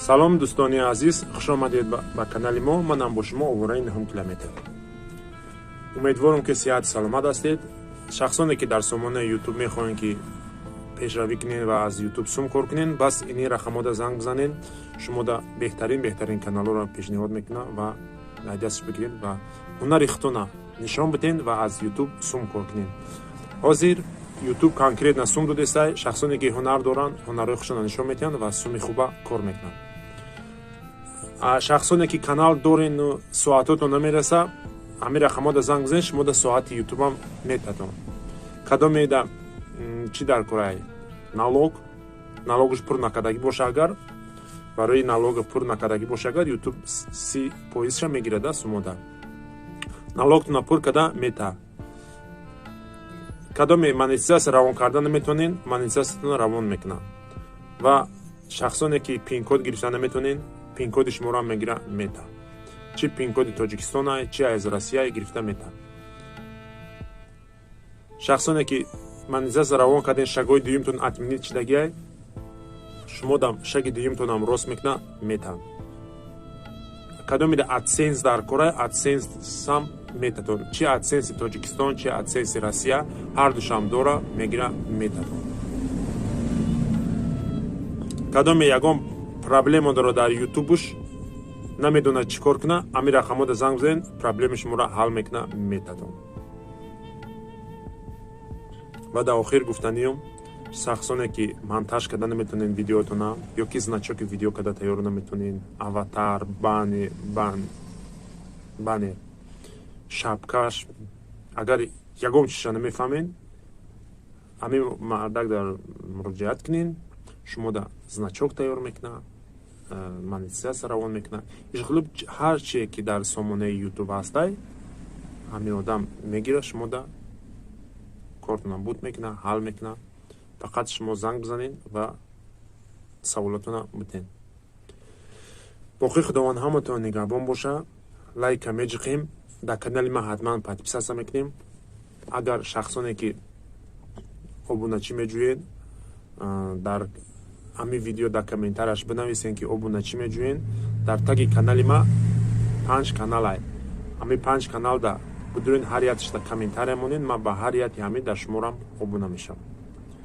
салом дӯстони азиз, хушомадед ба канали мо. Манам бо шумо овораи Наҳум Километр. умедворам ки сеҳат саломат ҳастед. шахсоне ки дар сомонаи YouTube мехоҳанд ки пешравӣ кунед ва аз YouTube сум кор кунед, бас ини рақамода занг бизанед. шумода беҳтарин каналҳоро пешниҳод мекунам ва дасташ бигиред ва ҳунари худтона нишон биден ва аз YouTube сум кор кунед. ҳозир YouTube конкретна сум додестай. шахсоне ки ҳунар доранд, ҳунарҳои худшона нишон медиҳанд ва суми хуба кор мекунанд. шахсоне ки канал дорен соатотон намереса, ҳамин рақамода занг бизанед, шумода соати YouTube ам метатон. Кадомеда чӣ дар кораи налогаш пур накардагӣ боша, агар барои налога пур накардагӣ боша, агар YouTube 30% мегирада сумода. налогтона пур када мета. кадоме монетизация равон карда наметонен, монетизациятон равон мекунад. ва шахсоне ки пин-код гирифта наметонен, пин-коди шуморо мегира мета. чӣ пин-коди Тоҷикистон чӣ аз Россия гирифта мета. шахсоне ки монетизация равон карден, шагои дуюмтон атминит чидагиай, шумодам шаги дуюмтонам рост мекуна мета. кадомеда AdSense дар корай, AdSense сам метатон. чӣ AdSense Тоҷикистон, чӣ AdSense Россия, ҳардушам дора мегира метатон. кадоме ягон проблема дора дар YouTube-уш намедонад чӣ кор куна, ҳамин рақамода занг бизанед, проблеми шуморо ҳал мекуна метатон. ва дар охир гуфтаниём, шахсоне ки монтаж карда наметонен видеотона, ё ки значоки видео карда тайёр наметонен, аватар, баннер, шапкаш, агар ягон чизша намефаҳмед, ҳамин мардак дар муроҷиат кунед. шумода значок тайёр мекуна, монетизация равон мекуна. ишғилиб ҳар чие ки дар сомонаи YouTube ҳастай, ҳамин одам мегира, шумода кортона буд мекуна, ҳал мекуна. фақат шумо занг бизанед ва саволотона биден. боқи худованд ҳаматон нигаҳбон боша. лайка меҷиқем, дар канали ма ҳатман подписация мекунем. агар шахсоне ки обуначӣ меҷӯед, дар ҳамин видео дар комментарияш бинависен ки обуначӣ меҷӯед. дар таги канали ма 5 каналай. ҳамин 5 канал да будурен ҳар якташда комментария монед, ман ба ҳар якти ҳамин дар шуморам обуна мешавам.